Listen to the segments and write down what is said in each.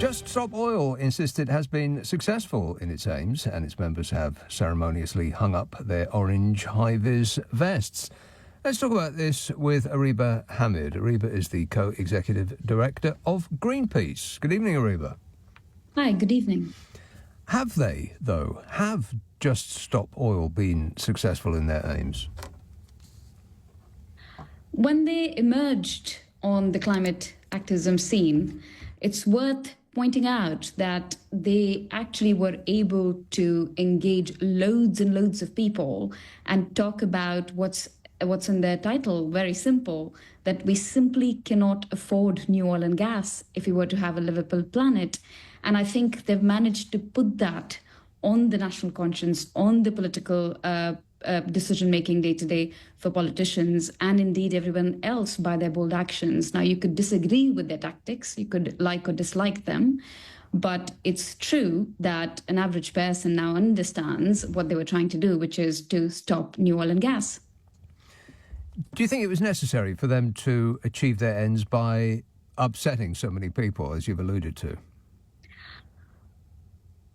Just Stop Oil insists it has been successful in its aims, and its members have ceremoniously hung up their orange high-vis vests. Let's talk about this with Areeba Hamid. Areeba is the co-executive director of Greenpeace. Good evening, Areeba. Hi, good evening. Have they, though, have Just Stop Oil been successful in their aims? When they emerged on the climate activism scene, it's worth pointing out that they actually were able to engage loads and loads of people and talk about what's in their title, very simple, that we simply cannot afford new oil and gas if we were to have a livable planet. And I think they've managed to put that on the national conscience, on the political decision-making day-to-day for politicians and indeed everyone else by their bold actions. Now, you could disagree with their tactics, you could like or dislike them, but it's true that an average person now understands what they were trying to do, which is to stop new oil and gas. Do you think it was necessary for them to achieve their ends by upsetting so many people, as you've alluded to?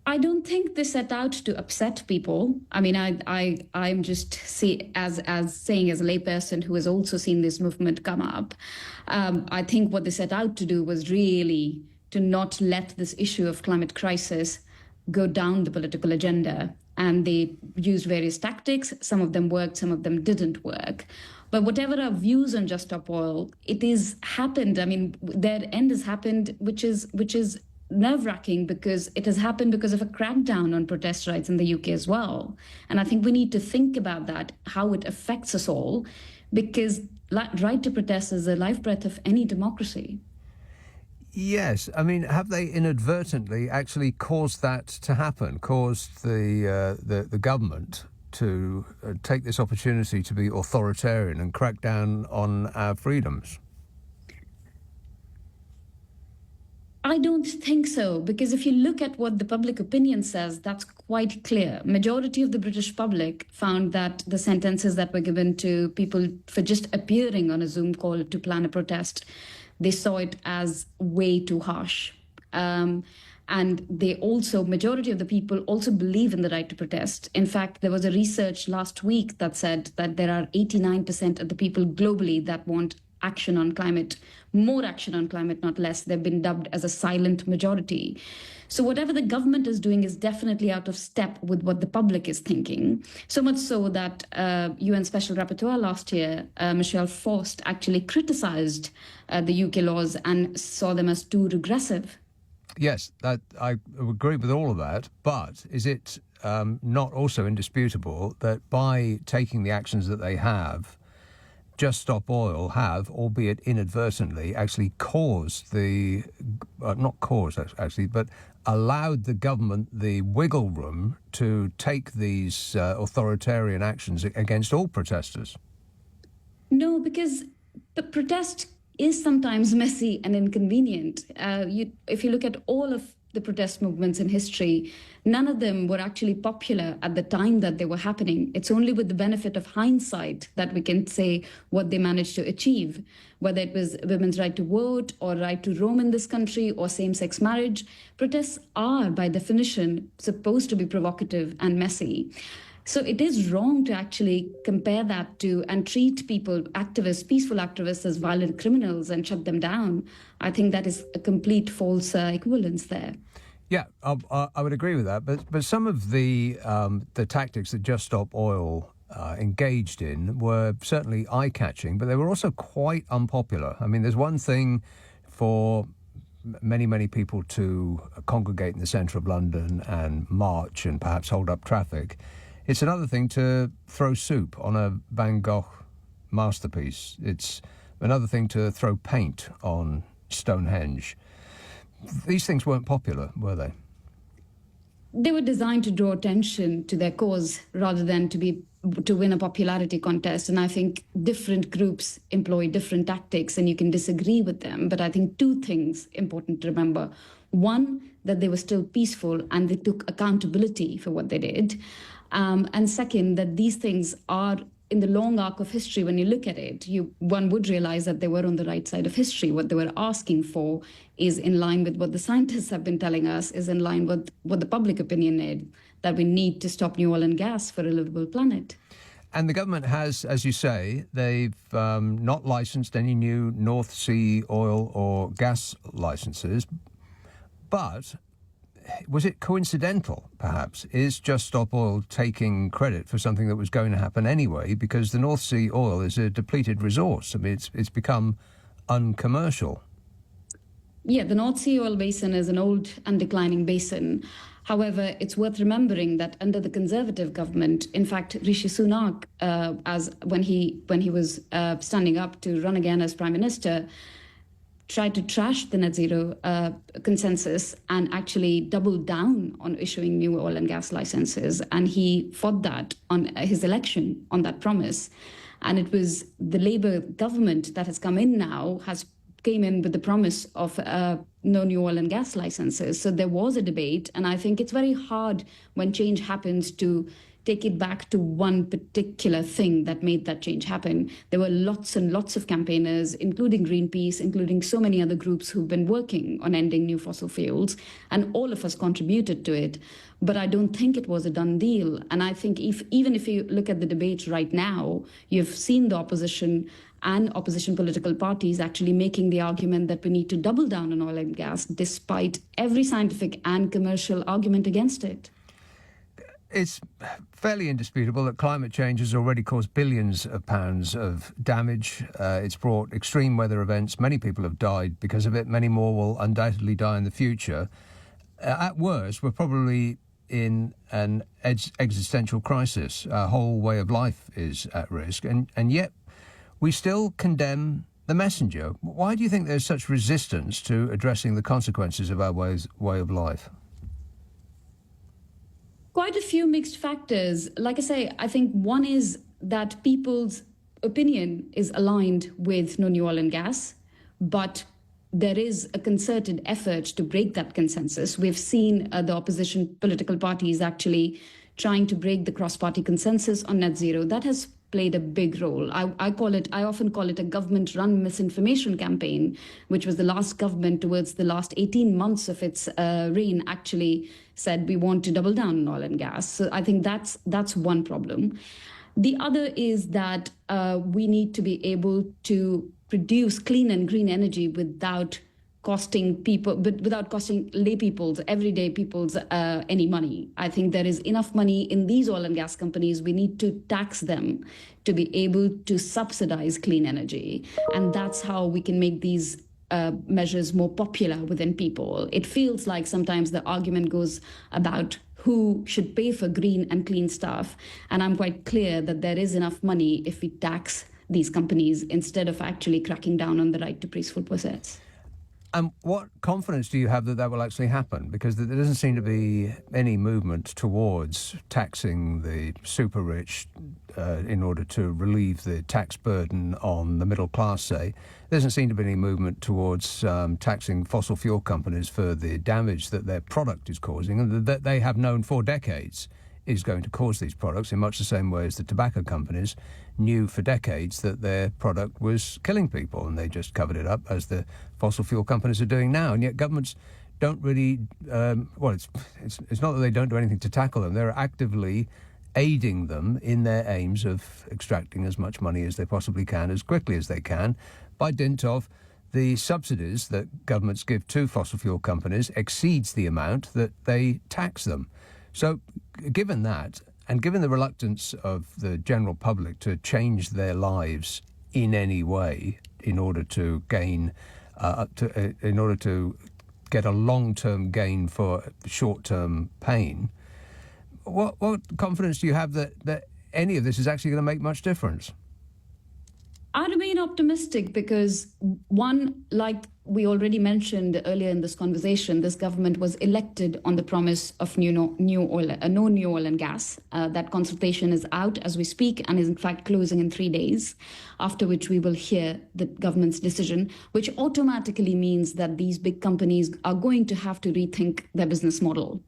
I don't think they set out to upset people. I mean, I'm just saying as a layperson who has also seen this movement come up. I think what they set out to do was really to not let this issue of climate crisis go down the political agenda. And they used various tactics. Some of them worked, some of them didn't work. But whatever our views on Just Stop Oil, it is happened. I mean, their end has happened, which is nerve-wracking because it has happened because of a crackdown on protest rights in the UK as well. And I think we need to think about that, how it affects us all, because right to protest is the life breath of any democracy. Yes. I mean, have they inadvertently actually caused that to happen, caused the government to take this opportunity to be authoritarian and crack down on our freedoms? I don't think so, because if you look at what the public opinion says, that's quite clear. Majority of the British public found that the sentences that were given to people for just appearing on a Zoom call to plan a protest, they saw it as way too harsh. And majority of the people also believe in the right to protest. In fact, there was a research last week that said that there are 89% of the people globally that want action on climate, more action on climate, not less. They've been dubbed as a silent majority. So whatever the government is doing is definitely out of step with what the public is thinking. So much so that UN Special Rapporteur last year, Michelle Faust, actually criticized the UK laws and saw them as too regressive. Yes, I agree with all of that. But is it not also indisputable that by taking the actions that they have, Just Stop Oil have, albeit inadvertently, actually but allowed the government the wiggle room to take these authoritarian actions against all protesters? No, because the protest is sometimes messy and inconvenient. If you look at all of the protest movements in history, none of them were actually popular at the time that they were happening. It's only with the benefit of hindsight that we can say what they managed to achieve, whether it was women's right to vote or right to roam in this country or same-sex marriage. Protests are, by definition, supposed to be provocative and messy. So it is wrong to actually compare that to and treat people, activists, peaceful activists, as violent criminals and shut them down. I think that is a complete false equivalence there. Yeah, I would agree with that. But some of the tactics that Just Stop Oil engaged in were certainly eye-catching, but they were also quite unpopular. I mean, there's one thing for many people to congregate in the centre of London and march and perhaps hold up traffic. It's another thing to throw soup on a Van Gogh masterpiece. It's another thing to throw paint on Stonehenge. These things weren't popular, were they? They were designed to draw attention to their cause rather than to win a popularity contest. And I think different groups employ different tactics and you can disagree with them. But I think two things important to remember. One, that they were still peaceful and they took accountability for what they did. And second, that these things are in the long arc of history, when you look at it, one would realize that they were on the right side of history. What they were asking for is in line with what the scientists have been telling us, is in line with what the public opinion is, that we need to stop new oil and gas for a livable planet. And the government has, as you say, they've not licensed any new North Sea oil or gas licenses. But was it coincidental, perhaps? Is Just Stop Oil taking credit for something that was going to happen anyway? Because the North Sea oil is a depleted resource. I mean, it's become uncommercial. Yeah, the North Sea oil basin is an old and declining basin. However, it's worth remembering that under the Conservative government, in fact, Rishi Sunak, when he was standing up to run again as Prime Minister, tried to trash the net zero consensus and actually doubled down on issuing new oil and gas licenses. And he fought that on his election on that promise. And it was the Labour government that has come in now came in with the promise of no new oil and gas licenses. So there was a debate. And I think it's very hard when change happens to take it back to one particular thing that made that change happen. There were lots and lots of campaigners, including Greenpeace, including so many other groups who've been working on ending new fossil fuels, and all of us contributed to it. But I don't think it was a done deal. And I think even if you look at the debate right now, you've seen the opposition and opposition political parties actually making the argument that we need to double down on oil and gas, despite every scientific and commercial argument against it. It's fairly indisputable that climate change has already caused billions of pounds of damage. It's brought extreme weather events. Many people have died because of it. Many more will undoubtedly die in the future. At worst, we're probably in an existential crisis. Our whole way of life is at risk. And yet we still condemn the messenger. Why do you think there's such resistance to addressing the consequences of our way of life? Quite a few mixed factors. Like I say, I think one is that people's opinion is aligned with no new oil and gas, but there is a concerted effort to break that consensus. We've seen the opposition political parties actually trying to break the cross-party consensus on net zero. That has played a big role. I often call it a government-run misinformation campaign, which was the last government towards the last 18 months of its reign actually said we want to double down on oil and gas. So I think that's one problem. The other is that we need to be able to produce clean and green energy without costing people, but without costing everyday people's any money. I think there is enough money in these oil and gas companies. We need to tax them to be able to subsidize clean energy. And that's how we can make these measures more popular within people. It feels like sometimes the argument goes about who should pay for green and clean stuff. And I'm quite clear that there is enough money if we tax these companies instead of actually cracking down on the right to peaceful protests. And what confidence do you have that will actually happen? Because there doesn't seem to be any movement towards taxing the super rich in order to relieve the tax burden on the middle class, say. There doesn't seem to be any movement towards taxing fossil fuel companies for the damage that their product is causing and that they have known for decades is going to cause these products, in much the same way as the tobacco companies knew for decades that their product was killing people, and they just covered it up, as the fossil fuel companies are doing now. And yet governments don't really, it's not that they don't do anything to tackle them. They're actively aiding them in their aims of extracting as much money as they possibly can, as quickly as they can, by dint of the subsidies that governments give to fossil fuel companies exceeds the amount that they tax them. So given that, and given the reluctance of the general public to change their lives in any way in order to gain, in order to get a long-term gain for short-term pain, what confidence do you have that any of this is actually going to make much difference? I remain optimistic because, one, like we already mentioned earlier in this conversation, this government was elected on the promise of no new oil and gas. That consultation is out as we speak and is in fact closing in 3 days, after which we will hear the government's decision, which automatically means that these big companies are going to have to rethink their business model.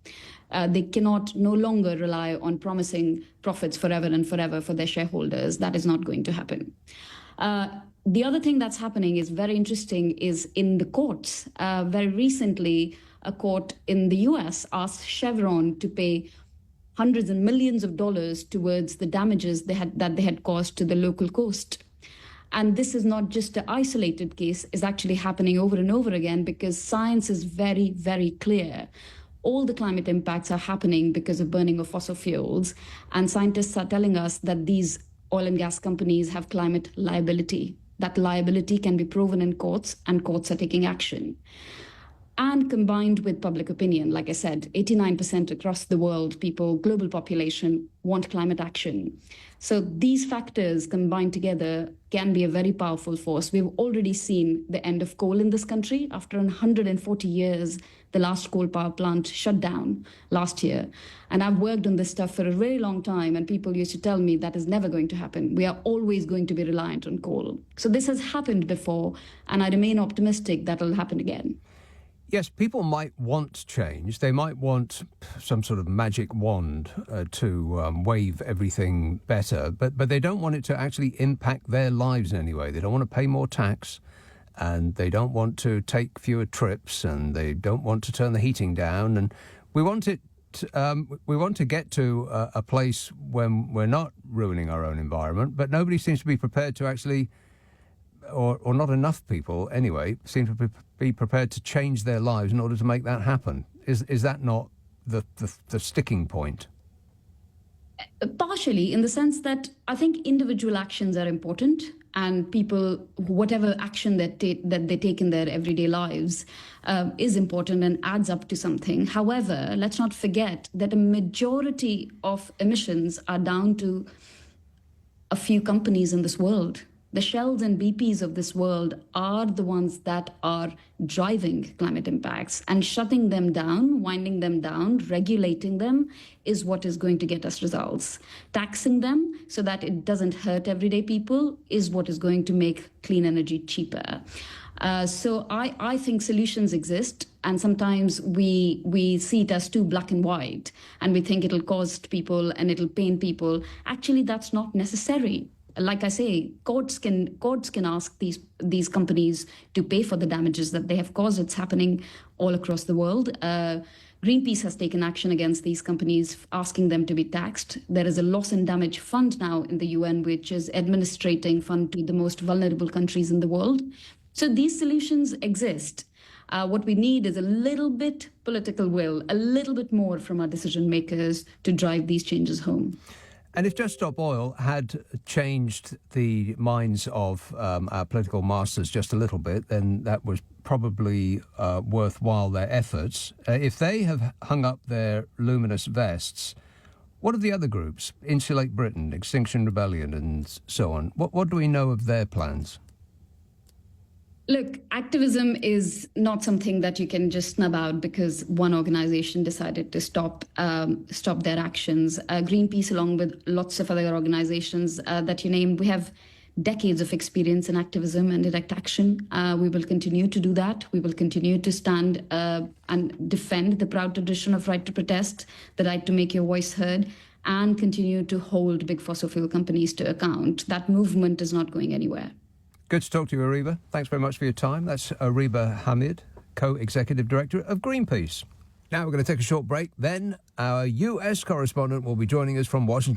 They cannot no longer rely on promising profits forever and forever for their shareholders. That is not going to happen. The other thing that's happening is very interesting is in the courts. Very recently, a court in the US asked Chevron to pay hundreds and millions of dollars towards the damages that they had caused to the local coast. And this is not just an isolated case, it's actually happening over and over again because science is very, very clear. All the climate impacts are happening because of burning of fossil fuels. And scientists are telling us that these oil and gas companies have climate liability. That liability can be proven in courts, and courts are taking action. And combined with public opinion, like I said, 89% across the world, global population, want climate action. So these factors combined together can be a very powerful force. We've already seen the end of coal in this country. After 140 years, the last coal power plant shut down last year. And I've worked on this stuff for a very long time, and people used to tell me that is never going to happen. We are always going to be reliant on coal. So this has happened before, and I remain optimistic that will happen again. Yes, people might want change. They might want some sort of magic wand to wave everything better, but they don't want it to actually impact their lives in any way. They don't want to pay more tax, and they don't want to take fewer trips, and they don't want to turn the heating down. And we want to get to a place when we're not ruining our own environment, but nobody seems to be prepared to actually, or not enough people anyway, seem to be prepared to change their lives in order to make that happen. Is that not the sticking point? Partially, in the sense that I think individual actions are important, and people, whatever action that they take in their everyday lives is important and adds up to something. However, let's not forget that a majority of emissions are down to a few companies in this world. The Shells and BPs of this world are the ones that are driving climate impacts, and shutting them down, winding them down, regulating them is what is going to get us results. Taxing them so that it doesn't hurt everyday people is what is going to make clean energy cheaper. So I think solutions exist, and sometimes we see it as too black and white, and we think it'll cost people and it'll pain people. Actually, that's not necessary. Like I say, courts can ask these companies to pay for the damages that they have caused. It's happening all across the world. Greenpeace has taken action against these companies, asking them to be taxed. There is a loss and damage fund now in the UN, which is administrating fund to the most vulnerable countries in the world. So these solutions exist. What we need is a little bit political will, a little bit more from our decision makers to drive these changes home. And if Just Stop Oil had changed the minds of our political masters just a little bit, then that was probably worthwhile their efforts. If they have hung up their luminous vests, what are the other groups? Insulate Britain, Extinction Rebellion, and so on. What do we know of their plans? Look, activism is not something that you can just snub out because one organization decided to stop their actions. Greenpeace, along with lots of other organizations that you named, we have decades of experience in activism and direct action. We will continue to do that. We will continue to stand and defend the proud tradition of right to protest, the right to make your voice heard, and continue to hold big fossil fuel companies to account. That movement is not going anywhere. Good to talk to you, Areeba. Thanks very much for your time. That's Areeba Hamid, Co-Executive Director of Greenpeace. Now we're going to take a short break. Then our US correspondent will be joining us from Washington.